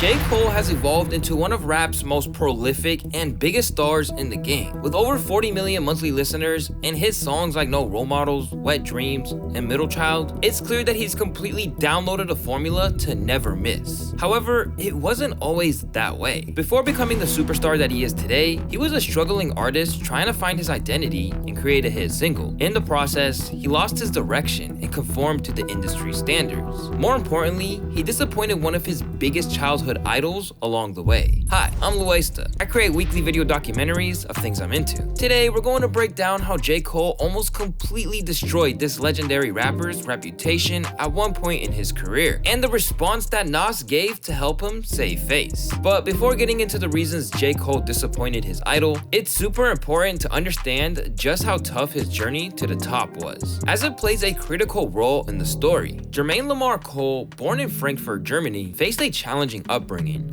J. Cole has evolved into one of rap's most prolific and biggest stars in the game. With over 40 million monthly listeners and hit songs like No Role Models, Wet Dreams, and Middle Child, it's clear that he's completely downloaded a formula to never miss. However, it wasn't always that way. Before becoming the superstar that he is today, he was a struggling artist trying to find his identity and create a hit single. In the process, he lost his direction and conformed to the industry standards. More importantly, he disappointed one of his biggest childhood idols along the way. Hi, I'm Louaista. I create weekly video documentaries of things I'm into. Today, we're going to break down how J. Cole almost completely destroyed this legendary rapper's reputation at one point in his career, and the response that Nas gave to help him save face. But before getting into the reasons J. Cole disappointed his idol, it's super important to understand just how tough his journey to the top was, as it plays a critical role in the story. Kendrick Lamar Cole, born in Frankfurt, Germany, faced a challenging upbringing.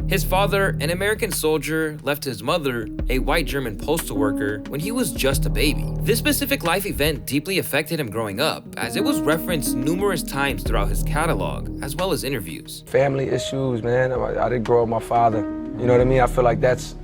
His father, an American soldier, left his mother, a white German postal worker, when he was just a baby. This specific life event deeply affected him growing up, as it was referenced numerous times throughout his catalog, as well as interviews. Family issues, man. I didn't grow up with my father. You know what I mean? I feel like that's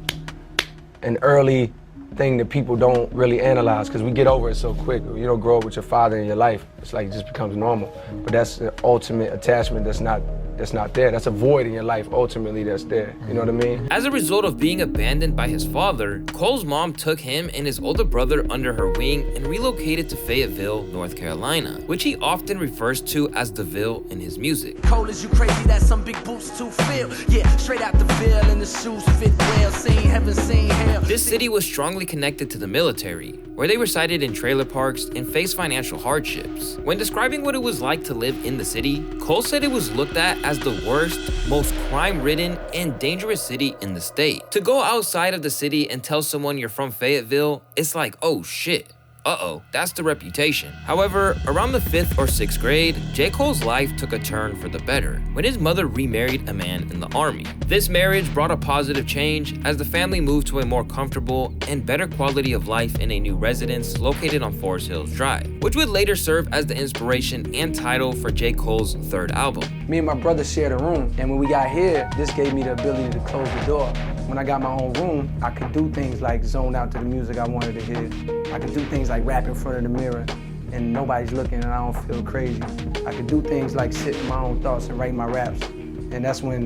an early thing that people don't really analyze, because we get over it so quick. You don't grow up with your father in your life. It's like it just becomes normal. But that's the ultimate attachment that's not there. That's a void in your life, ultimately, that's there. You know what I mean? As a result of being abandoned by his father, Cole's mom took him and his older brother under her wing and relocated to Fayetteville, North Carolina, which he often refers to as the Ville in his music. Cole, is you crazy that some big boots to fill? Yeah, straight out the Ville and the shoes fit well. Seen heaven, seen hell. This city was strongly connected to the military, where they resided in trailer parks and faced financial hardships. When describing what it was like to live in the city, Cole said it was looked at as the worst, most crime-ridden, and dangerous city in the state. To go outside of the city and tell someone you're from Fayetteville, it's like, oh shit. Uh-oh, that's the reputation. However, around the 5th or 6th grade, J. Cole's life took a turn for the better when his mother remarried a man in the army. This marriage brought a positive change as the family moved to a more comfortable and better quality of life in a new residence located on Forest Hills Drive, which would later serve as the inspiration and title for J. Cole's third album. Me and my brother shared a room, and when we got here, this gave me the ability to close the door. When I got my own room, I could do things like zone out to the music I wanted to hear. I could do things like rap in front of the mirror and nobody's looking and I don't feel crazy. I could do things like sit in my own thoughts and write my raps. And that's when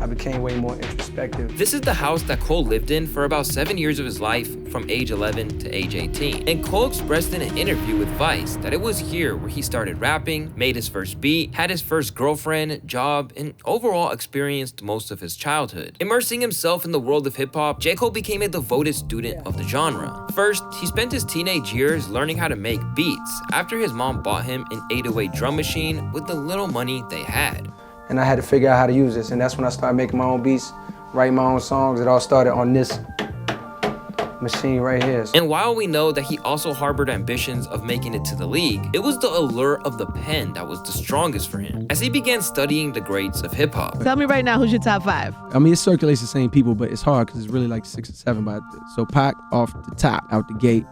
I became way more introspective. This is the house that Cole lived in for about 7 years of his life, from age 11 to age 18. And Cole expressed in an interview with Vice that it was here where he started rapping, made his first beat, had his first girlfriend, job, and overall experienced most of his childhood. Immersing himself in the world of hip-hop, J. Cole became a devoted student of the genre. First, he spent his teenage years learning how to make beats after his mom bought him an 808 drum machine with the little money they had. And I had to figure out how to use this, and that's when I started making my own beats, writing my own songs. It all started on this machine right here. And while we know that he also harbored ambitions of making it to the league, it was the allure of the pen that was the strongest for him as he began studying the greats of hip-hop. Tell me right now, who's your top 5? I mean, it circulates the same people, but it's hard because it's really like 6 or 7. So Pac off the top, out the gate.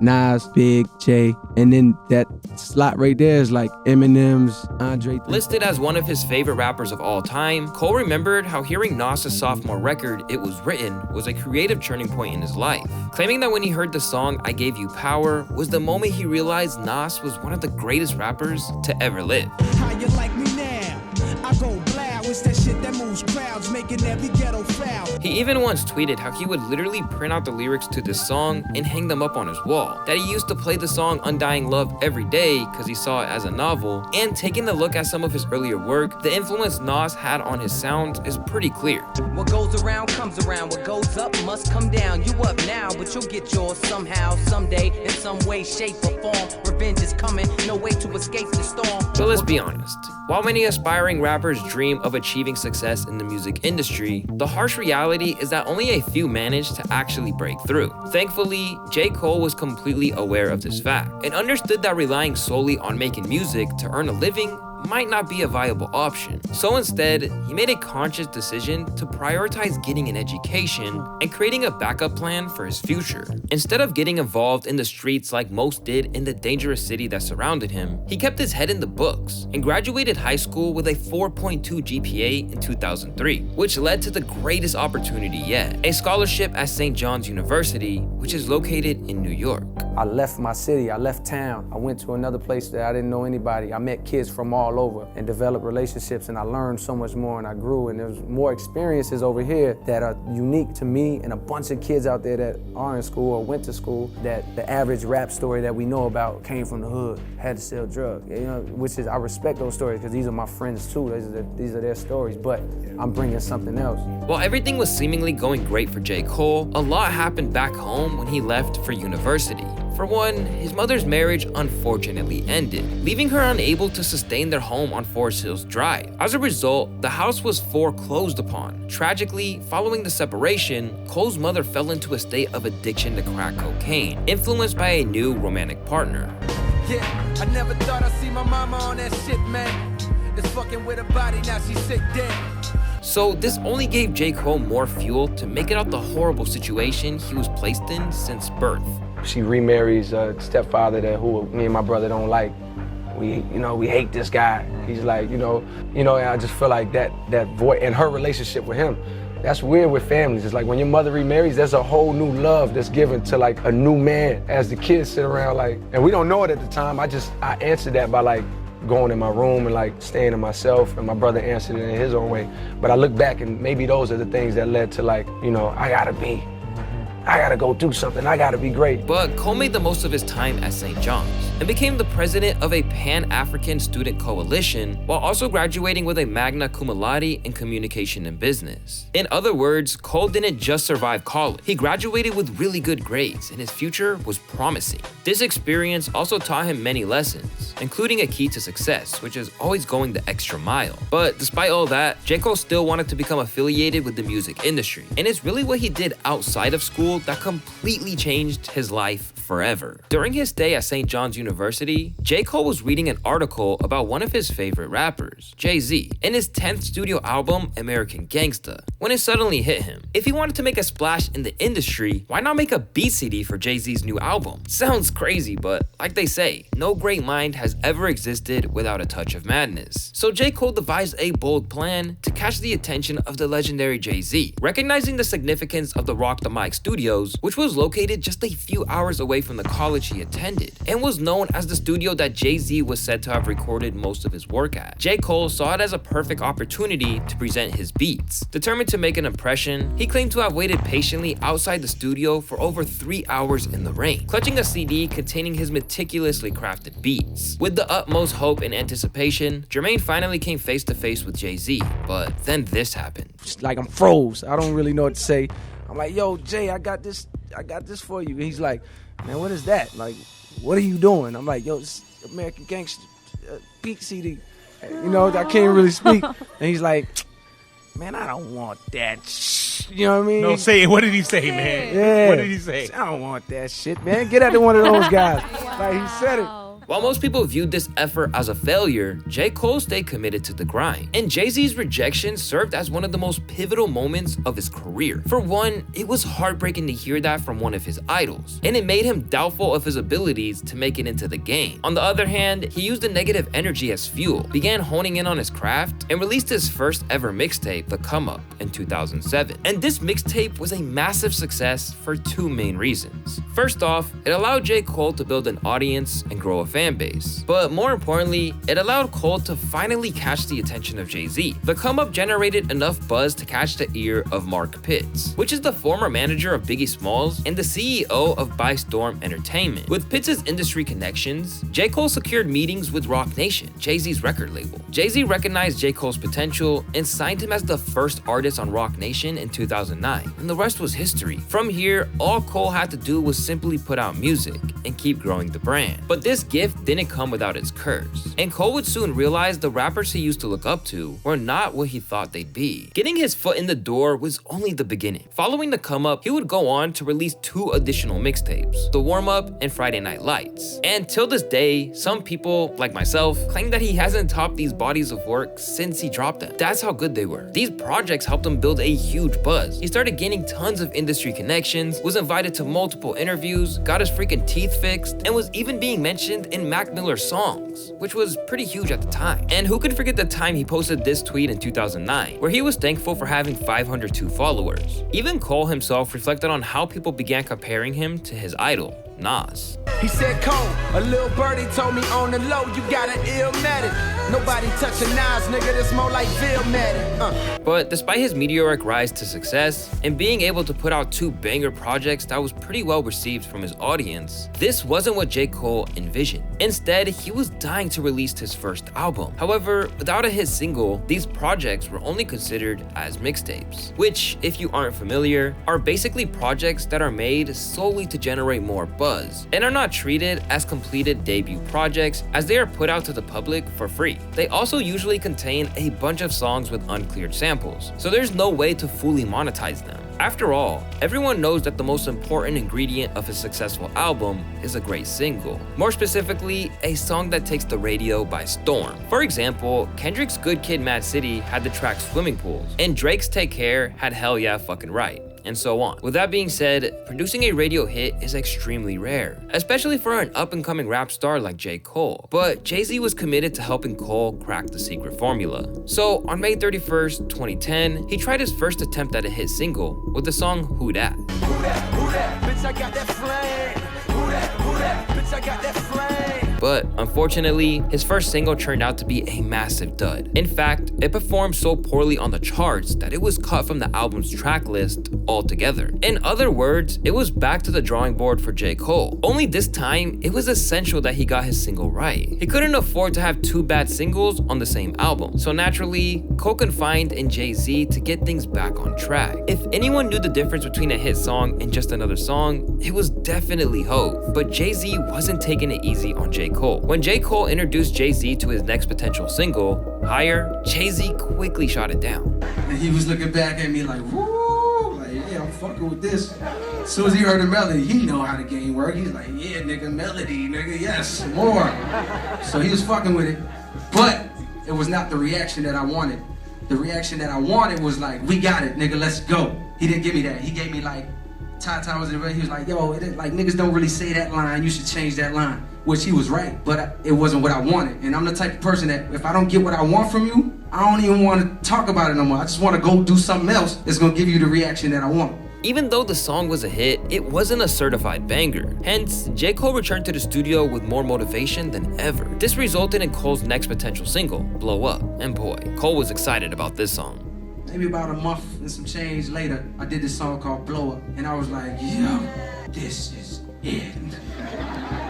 Nas, Big, Jay, and then that slot right there is like Eminem's, Andre. Listed as one of his favorite rappers of all time, Cole remembered how hearing Nas's sophomore record, It Was Written, was a creative turning point in his life, claiming that when he heard the song I Gave You Power was the moment he realized Nas was one of the greatest rappers to ever live. How you like me now? I go blow, it's that shit that moves crowds, making every ghetto foul. He even once tweeted how he would literally print out the lyrics to this song and hang them up on his wall, that he used to play the song Undying Love every day because he saw it as a novel, and taking a look at some of his earlier work, the influence Nas had on his sound is pretty clear. What goes around comes around, what goes up must come down. You up now, but you'll get yours somehow, someday, in some way, shape, or form. Revenge is coming, no way to escape the storm. But let's be honest, while many aspiring rappers dream of achieving success in the music industry, the harsh reality is that only a few manage to actually break through. Thankfully, J. Cole was completely aware of this fact and understood that relying solely on making music to earn a living might not be a viable option. So instead, he made a conscious decision to prioritize getting an education and creating a backup plan for his future. Instead of getting involved in the streets like most did in the dangerous city that surrounded him, he kept his head in the books and graduated high school with a 4.2 GPA in 2003, which led to the greatest opportunity yet, a scholarship at St. John's University, which is located in New York. I left my city, I left town. I went to another place that I didn't know anybody. I met kids from all over and developed relationships, and I learned so much more and I grew, and there's more experiences over here that are unique to me and a bunch of kids out there that are in school or went to school that the average rap story that we know about came from the hood, had to sell drugs, you know, which is, I respect those stories because these are my friends too, these are their stories, but I'm bringing something else. While everything was seemingly going great for J. Cole, a lot happened back home when he left for university. For one, his mother's marriage unfortunately ended, leaving her unable to sustain their home on Forest Hills Drive. As a result, the house was foreclosed upon. Tragically, following the separation, Cole's mother fell into a state of addiction to crack cocaine, influenced by a new romantic partner. Yeah, I never thought I'd see my mama on that shit, man. Just fucking with her body, now she's sick dead. So this only gave J. Cole more fuel to make it out the horrible situation he was placed in since birth. She remarries a stepfather who me and my brother don't like. We hate this guy. He's like, and I just feel like that void in her relationship with him. That's weird with families. It's like when your mother remarries, there's a whole new love that's given to like a new man as the kids sit around like, and we don't know it at the time. I answered that by like going in my room and like staying to myself, and my brother answered it in his own way. But I look back and maybe those are the things that led to like, I gotta go do something, I gotta be great. But Cole made the most of his time at St. John's and became the president of a Pan-African student coalition while also graduating with a magna cum laude in communication and business. In other words, Cole didn't just survive college. He graduated with really good grades and his future was promising. This experience also taught him many lessons, including a key to success, which is always going the extra mile. But despite all that, J. Cole still wanted to become affiliated with the music industry, and it's really what he did outside of school that completely changed his life forever. During his stay at St. John's University, J. Cole was reading an article about one of his favorite rappers, Jay-Z, in his 10th studio album, American Gangsta, when it suddenly hit him. If he wanted to make a splash in the industry, why not make a beat CD for Jay-Z's new album? Sounds crazy, but like they say, no great mind has ever existed without a touch of madness. So J. Cole devised a bold plan to catch the attention of the legendary Jay-Z. Recognizing the significance of the Rock the Mic Studios, which was located just a few hours away from the college he attended, and was known as the studio that Jay-Z was said to have recorded most of his work at. J. Cole saw it as a perfect opportunity to present his beats. Determined to make an impression, he claimed to have waited patiently outside the studio for over 3 hours in the rain, clutching a CD containing his meticulously crafted beats. With the utmost hope and anticipation, Jermaine finally came face to face with Jay-Z, but then this happened. Just like I'm froze, I don't really know what to say. I'm like, yo, Jay, I got this for you. And he's like, man, what is that? Like, what are you doing? I'm like, yo, it's American Gangsta beat CD. I can't really speak. And he's like, man, I don't want that you know what I mean? No, say it. What did he say, man? Yeah. What did he say? I don't want that shit, man. Get after one of those guys. Like, he said it. While most people viewed this effort as a failure, J. Cole stayed committed to the grind. And Jay-Z's rejection served as one of the most pivotal moments of his career. For one, it was heartbreaking to hear that from one of his idols, and it made him doubtful of his abilities to make it into the game. On the other hand, he used the negative energy as fuel, began honing in on his craft, and released his first ever mixtape, The Come Up, in 2007. And this mixtape was a massive success for two main reasons. First off, it allowed J. Cole to build an audience and grow a fan base. But more importantly, it allowed Cole to finally catch the attention of Jay-Z. The Come Up generated enough buzz to catch the ear of Mark Pitts, which is the former manager of Biggie Smalls and the CEO of By Storm Entertainment. With Pitts' industry connections, J. Cole secured meetings with Roc Nation, Jay-Z's record label. Jay-Z recognized J. Cole's potential and signed him as the first artist on Roc Nation in 2009, and the rest was history. From here, all Cole had to do was simply put out music and keep growing the brand. But this gift gift didn't come without its curse. And Cole would soon realize the rappers he used to look up to were not what he thought they'd be. Getting his foot in the door was only the beginning. Following the come up, he would go on to release 2 additional mixtapes, The Warm Up and Friday Night Lights. And till this day, some people, like myself, claim that he hasn't topped these bodies of work since he dropped them. That's how good they were. These projects helped him build a huge buzz. He started gaining tons of industry connections, was invited to multiple interviews, got his freaking teeth fixed, and was even being mentioned in Mac Miller's songs, which was pretty huge at the time. And who could forget the time he posted this tweet in 2009, where he was thankful for having 502 followers. Even Cole himself reflected on how people began comparing him to his idol, Nas. He said, Cole, a little birdie told me on the low, you got an Illmatic. Nobody touching Nas, nigga, that's more like Villmatic. But despite his meteoric rise to success and being able to put out 2 banger projects that was pretty well received from his audience, this wasn't what J. Cole envisioned. Instead, he was dying to release his first album. However, without a hit single, these projects were only considered as mixtapes, which, if you aren't familiar, are basically projects that are made solely to generate more buzz and are not treated as completed debut projects, as they are put out to the public for free. They also usually contain a bunch of songs with uncleared samples, so there's no way to fully monetize them. After all, everyone knows that the most important ingredient of a successful album is a great single. More specifically, a song that takes the radio by storm. For example, Kendrick's Good Kid, Mad City had the track Swimming Pools, and Drake's Take Care had Hell Yeah Fucking Right, and so on. With that being said, producing a radio hit is extremely rare, especially for an up-and-coming rap star like J. Cole. But Jay-Z was committed to helping Cole crack the secret formula. So on May 31st, 2010, he tried his first attempt at a hit single with the song Who Dat. Who that, bitch, I got that flame. Who that, bitch, I got that flame. But unfortunately, his first single turned out to be a massive dud. In fact, it performed so poorly on the charts that it was cut from the album's track list altogether. In other words, it was back to the drawing board for J. Cole. Only this time, it was essential that he got his single right. He couldn't afford to have 2 bad singles on the same album. So naturally, Cole confided in Jay-Z to get things back on track. If anyone knew the difference between a hit song and just another song, it was definitely Hov. But Jay-Z wasn't taking it easy on J. Cole. When J. Cole introduced Jay-Z to his next potential single, Higher, Jay-Z quickly shot it down. And he was looking back at me like, woo, like, yeah, I'm fucking with this. As soon as he heard the melody, he know how the game work. He's like, yeah, nigga, melody, nigga, yes, more. So he was fucking with it, but it was not the reaction that I wanted. The reaction that I wanted was like, we got it, nigga, let's go. He didn't give me that. He gave me like, Ty was in the, he was like, yo, like niggas don't really say that line, you should change that line. Which he was right, but it wasn't what I wanted. And I'm the type of person that if I don't get what I want from you, I don't even want to talk about it no more. I just want to go do something else that's gonna give you the reaction that I want. Even though the song was a hit, it wasn't a certified banger. Hence, J. Cole returned to the studio with more motivation than ever. This resulted in Cole's next potential single, Blow Up. And boy, Cole was excited about this song. Maybe about a month and some change later, I did this song called Blow Up. And I was like, yo, this is it.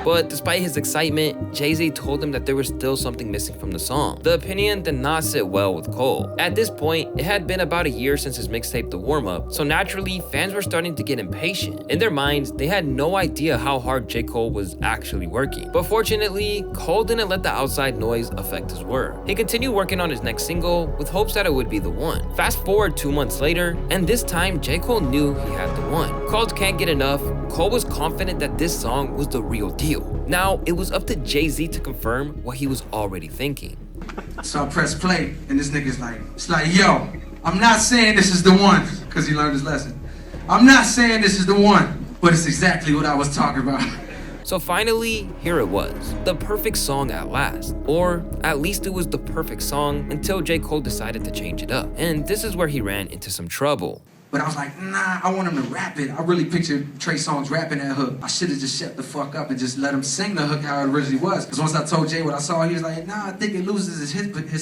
But despite his excitement, Jay-Z told him that there was still something missing from the song. The opinion did not sit well with Cole. At this point, it had been about a year since his mixtape The Warm Up, so naturally, fans were starting to get impatient. In their minds, they had no idea how hard J. Cole was actually working. But fortunately, Cole didn't let the outside noise affect his work. He continued working on his next single with hopes that it would be the one. Fast forward 2 months later, and this time J. Cole knew he had the one. Called Can't Get Enough, Cole was confident that this song was the real deal. Now, it was up to Jay-Z to confirm what he was already thinking. So I pressed play, and this nigga's like, it's like, yo, I'm not saying this is the one, because he learned his lesson. I'm not saying this is the one, but it's exactly what I was talking about. So finally, here it was, the perfect song at last. Or at least it was the perfect song until J. Cole decided to change it up. And this is where he ran into some trouble. But I was like, nah, I want him to rap it. I really pictured Trey Songz rapping that hook. I should have just shut the fuck up and just let him sing the hook how it originally was. Because once I told Jay what I saw, he was like, nah, I think it loses his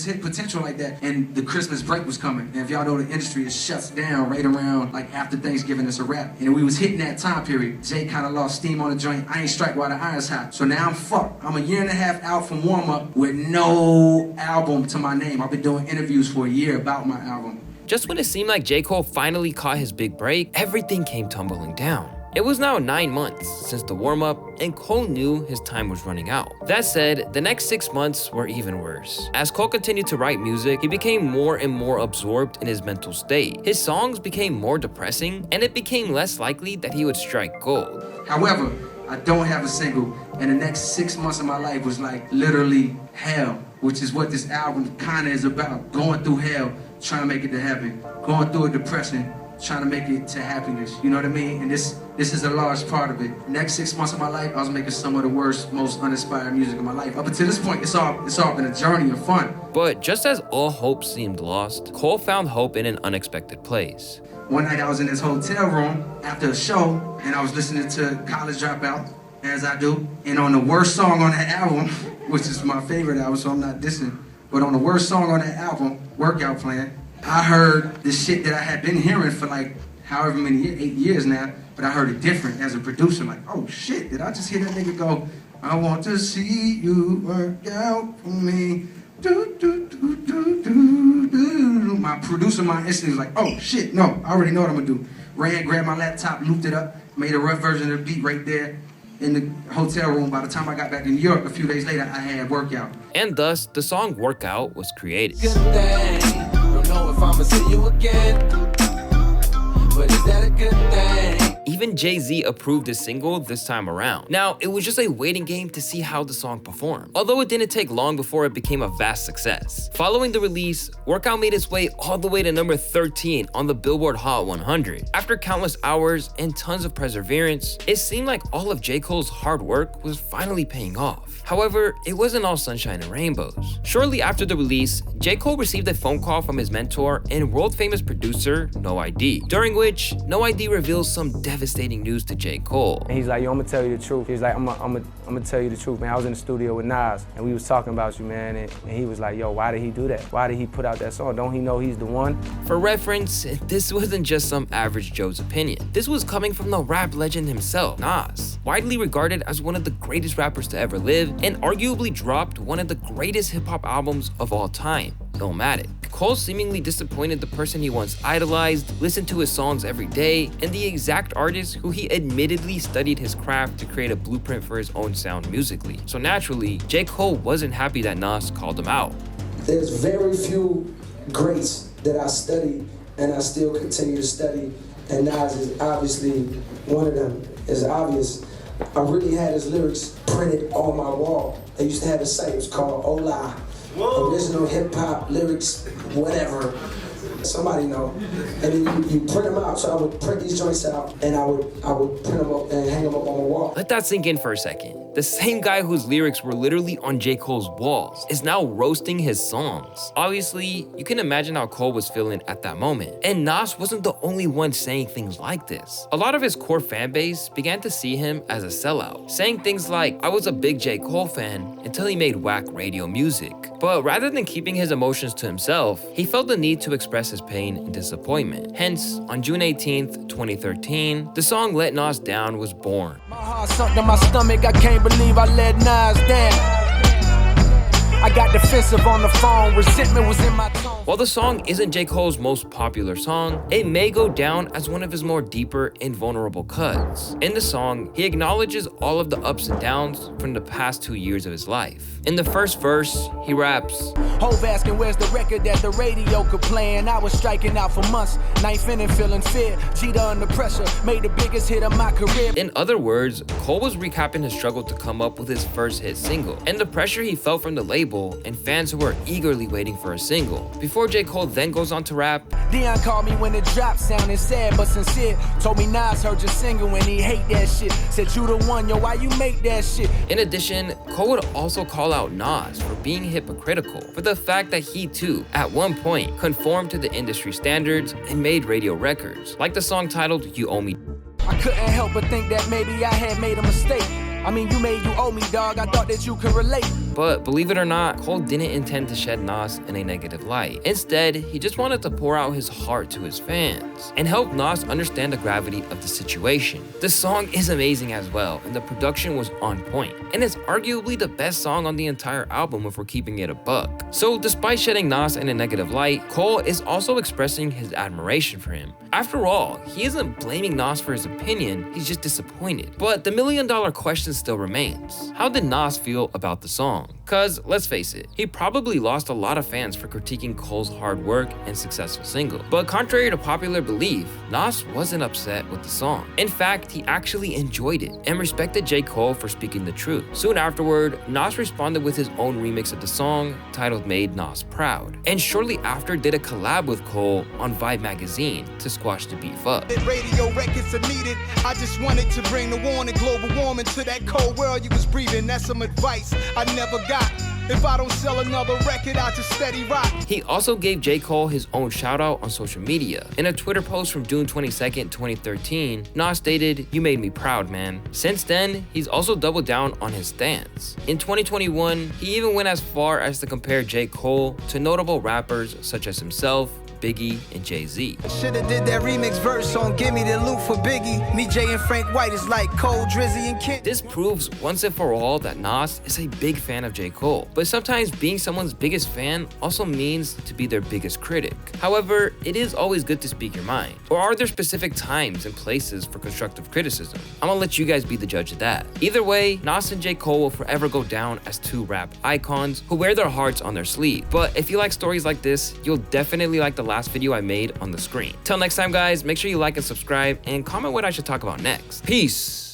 hit potential like that. And the Christmas break was coming. And if y'all know the industry, it shuts down right around like after Thanksgiving, it's a wrap. And we was hitting that time period. Jay kind of lost steam on the joint. I ain't strike while the iron's hot. So now I'm fucked. I'm a year and a half out from Warm Up with no album to my name. I've been doing interviews for a year about my album. Just when it seemed like J. Cole finally caught his big break, everything came tumbling down. It was now 9 months since the warm-up, and Cole knew his time was running out. That said, the next 6 months were even worse. As Cole continued to write music, he became more and more absorbed in his mental state. His songs became more depressing, and it became less likely that he would strike gold. However, I don't have a single, and the next 6 months of my life was like literally hell, which is what this album kind of is about. Going through hell, trying to make it to heaven. Going through a depression, trying to make it to happiness. You know what I mean? And this is a large part of it. Next 6 months of my life, I was making some of the worst, most uninspired music of my life. Up until this point, it's all been a journey of fun. But just as all hope seemed lost, Cole found hope in an unexpected place. One night I was in this hotel room after a show, and I was listening to College Dropout, as I do. And on the worst song on that album, which is my favorite album, so I'm not dissing, but on the worst song on that album, Workout Plan, I heard the shit that I had been hearing for like however many years, 8 years now, but I heard it different as a producer. Like, oh shit, did I just hear that nigga go, I want to see you work out for me. Do, do, do, do, do, do. My producer, my instinct was like, oh shit, no, I already know what I'm gonna do. Ran, grabbed my laptop, looped it up, made a rough version of the beat right there in the hotel room. By the time I got back in New York, a few days later, I had Workout. And thus, the song Workout was created. Good thing. Don't know if I'ma see you again, but is that a good thing? Even Jay-Z approved the single this time around. Now, it was just a waiting game to see how the song performed, although it didn't take long before it became a vast success. Following the release, Workout made its way all the way to number 13 on the Billboard Hot 100. After countless hours and tons of perseverance, it seemed like all of J. Cole's hard work was finally paying off. However, it wasn't all sunshine and rainbows. Shortly after the release, J. Cole received a phone call from his mentor and world-famous producer, No ID, during which No ID reveals some devastating news to J. Cole. And he's like, yo, I'm gonna tell you the truth. He's like, I'm gonna tell you the truth, man. I was in the studio with Nas, and we was talking about you, man, and he was like, yo, why did he do that? Why did he put out that song? Don't he know he's the one? For reference, this wasn't just some average Joe's opinion. This was coming from the rap legend himself, Nas, widely regarded as one of the greatest rappers to ever live, and arguably dropped one of the greatest hip-hop albums of all time, Illmatic. Cole seemingly disappointed the person he once idolized, listened to his songs every day, and the exact artist who he admittedly studied his craft to create a blueprint for his own sound musically. So naturally, J. Cole wasn't happy that Nas called him out. There's very few greats that I studied and I still continue to study, and Nas is obviously one of them. It's obvious. I really had his lyrics printed on my wall. They used to have a site, it was called Ola. Original hip hop lyrics, whatever. Somebody know. And then you print them out. So I would print these joints out and I would print them up and hang them up on the wall. Let that sink in for a second. The same guy whose lyrics were literally on J. Cole's walls is now roasting his songs. Obviously, you can imagine how Cole was feeling at that moment. And Nas wasn't the only one saying things like this. A lot of his core fan base began to see him as a sellout, saying things like, I was a big J. Cole fan until he made whack radio music. But rather than keeping his emotions to himself, he felt the need to express his pain and disappointment. Hence, on June 18th, 2013, the song Let Nas Down was born. My heart sunk to my stomach, I can't believe I let Nas down. I got defensive on the phone, resentment was in my tone. While the song isn't J. Cole's most popular song, it may go down as one of his more deeper and vulnerable cuts. In the song, he acknowledges all of the ups and downs from the past 2 years of his life. In the first verse, he raps, Hove asking where's the record that the radio could play, and I was striking out for months, ninth inning feeling fear, Cheetah under pressure, made the biggest hit of my career. In other words, Cole was recapping his struggle to come up with his first hit single, and the pressure he felt from the label and fans who were eagerly waiting for a single. Before J. Cole then goes on to rap, Dion called me when it dropped, sounding sad but sincere. Told me Nas heard your single and he hate that shit. Said you the one, yo, why you make that shit? In addition, Cole would also call out Nas for being hypocritical for the fact that he too, at one point, conformed to the industry standards and made radio records, like the song titled You Owe Me. I couldn't help but think that maybe I had made a mistake. I mean, you made You Owe Me, dog. I thought that you could relate. But believe it or not, Cole didn't intend to shed Nas in a negative light. Instead, he just wanted to pour out his heart to his fans and help Nas understand the gravity of the situation. The song is amazing as well, and the production was on point, and it's arguably the best song on the entire album if we're keeping it a buck. So despite shedding Nas in a negative light, Cole is also expressing his admiration for him, After all, he isn't blaming Nas for his opinion, he's just disappointed. But the million-dollar question still remains. How did Nas feel about the song? Cause, let's face it, he probably lost a lot of fans for critiquing Cole's hard work and successful single. But contrary to popular belief, Nas wasn't upset with the song. In fact, he actually enjoyed it and respected J. Cole for speaking the truth. Soon afterward, Nas responded with his own remix of the song, titled Made Nas Proud. And shortly after did a collab with Cole on Vibe magazine to squash the beef up. Radio records are needed. I just wanted to bring the warning, global warming to that cold world you was breathing. That's some advice I never got. If I don't sell another record, I just steady rock. He also gave J. Cole his own shout out on social media. In a Twitter post from June 22nd, 2013, Nas stated, "You made me proud, man." Since then, he's also doubled down on his stance. In 2021, he even went as far as to compare J. Cole to notable rappers such as himself, Biggie, and Jay-Z. Shoulda did that remix verse on Gimme the Loot for Biggie. Me, Jay, and Frank White is like Cole, Drizzy, and Kent. This proves once and for all that Nas is a big fan of J. Cole. But sometimes being someone's biggest fan also means to be their biggest critic. However, it is always good to speak your mind. Or are there specific times and places for constructive criticism? I'm gonna let you guys be the judge of that. Either way, Nas and J. Cole will forever go down as two rap icons who wear their hearts on their sleeve. But if you like stories like this, you'll definitely like the last video I made on the screen. Till next time, guys, make sure you like and subscribe and comment what I should talk about next. Peace.